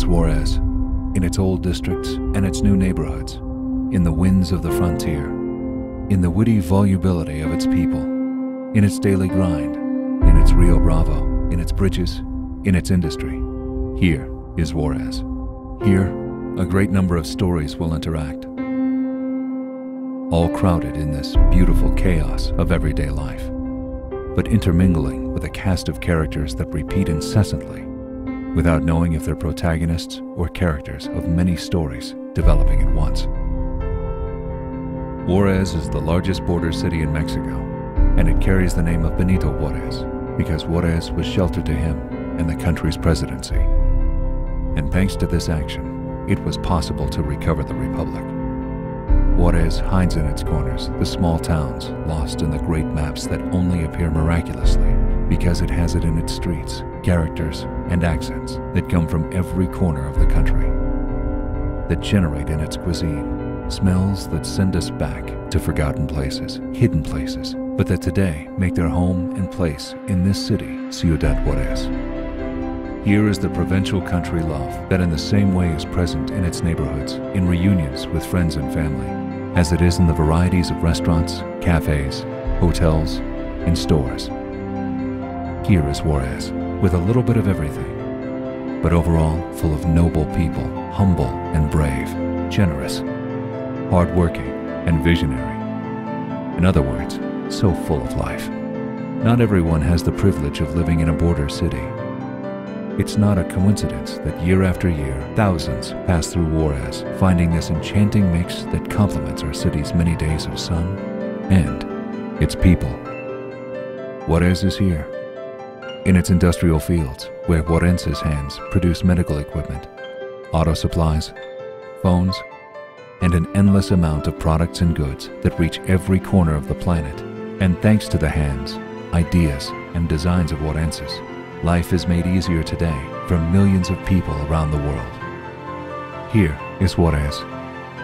is Juarez, in its old districts and its new neighborhoods, in the winds of the frontier, in the witty volubility of its people, in its daily grind, in its Rio Bravo, in its bridges, in its industry. Here is Juarez. Here, a great number of stories will interact, all crowded in this beautiful chaos of everyday life, but intermingling with a cast of characters that repeat incessantly, without knowing if they're protagonists or characters of many stories developing at once. Juarez is the largest border city in Mexico, and it carries the name of Benito Juarez because Juarez was sheltered to him and the country's presidency. And thanks to this action, it was possible to recover the republic. Juarez hides in its corners the small towns lost in the great maps that only appear miraculously because it has it in its streets, characters, and accents that come from every corner of the country, that generate in its cuisine smells that send us back to forgotten places, hidden places, but that today make their home and place in this city, Ciudad Juarez. Here is the provincial country love that in the same way is present in its neighborhoods, in reunions with friends and family, as it is in the varieties of restaurants, cafes, hotels, and stores. Here is Juarez, with a little bit of everything, but overall full of noble people, humble and brave, generous, hard-working, and visionary. In other words, so full of life. Not everyone has the privilege of living in a border city. It's not a coincidence that year after year, thousands pass through Juarez, finding this enchanting mix that complements our city's many days of sun and its people. Juarez is here, in its industrial fields, where Juarez's hands produce medical equipment, auto supplies, phones, and an endless amount of products and goods that reach every corner of the planet. And thanks to the hands, ideas, and designs of Juarez's, life is made easier today for millions of people around the world. Here is Juarez,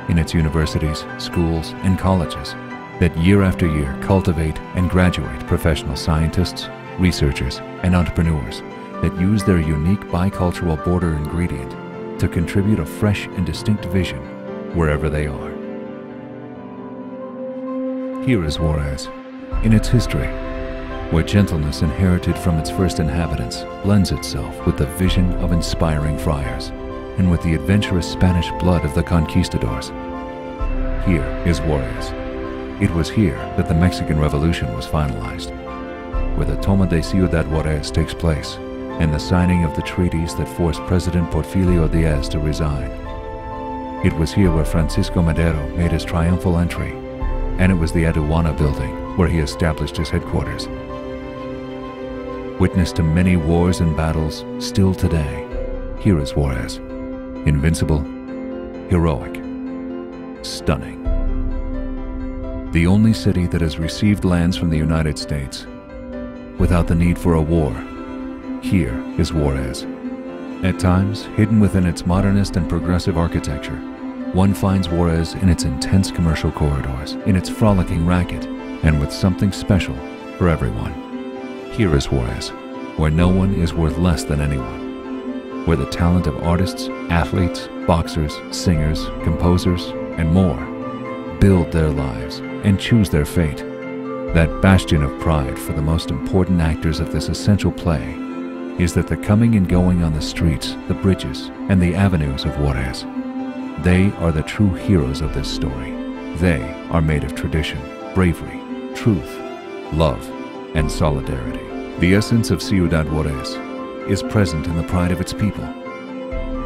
in its universities, schools, and colleges that year after year cultivate and graduate professional scientists, researchers, and entrepreneurs that use their unique bicultural border ingredient to contribute a fresh and distinct vision wherever they are. Here is Juarez, in its history, where gentleness inherited from its first inhabitants blends itself with the vision of inspiring friars and with the adventurous Spanish blood of the conquistadors. Here is Juarez. It was here that the Mexican Revolution was finalized, where the Toma de Ciudad Juarez takes place and the signing of the treaties that forced President Porfirio Diaz to resign. It was here where Francisco Madero made his triumphal entry, and it was the Aduana building where he established his headquarters. Witness to many wars and battles still today, here is Juarez, invincible, heroic, stunning. The only city that has received lands from the United States without the need for a war, here is Juarez. At times, hidden within its modernist and progressive architecture, one finds Juarez in its intense commercial corridors, in its frolicking racket, and with something special for everyone. Here is Juarez, where no one is worth less than anyone, where the talent of artists, athletes, boxers, singers, composers, and more build their lives and choose their fate. That bastion of pride for the most important actors of this essential play is that the coming and going on the streets, the bridges, and the avenues of Juarez, they are the true heroes of this story. They are made of tradition, bravery, truth, love, and solidarity. The essence of Ciudad Juarez is present in the pride of its people.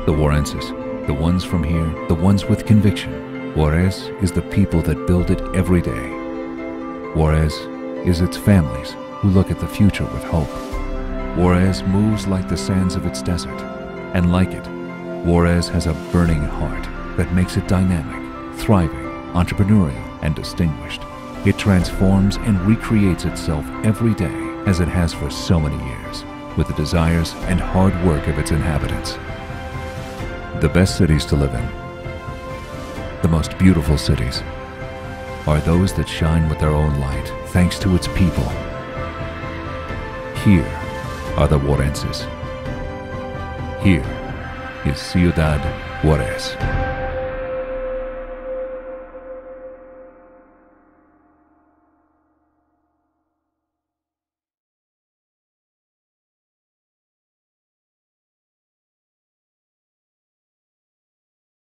The Juarezes, the ones from here, the ones with conviction. Juarez is the people that build it every day. Juarez is its families who look at the future with hope. Juarez moves like the sands of its desert, and like it, Juarez has a burning heart that makes it dynamic, thriving, entrepreneurial, and distinguished. It transforms and recreates itself every day as it has for so many years, with the desires and hard work of its inhabitants. The best cities to live in, the most beautiful cities, are those that shine with their own light thanks to its people. Here are the Juarezes. Here is Ciudad Juarez.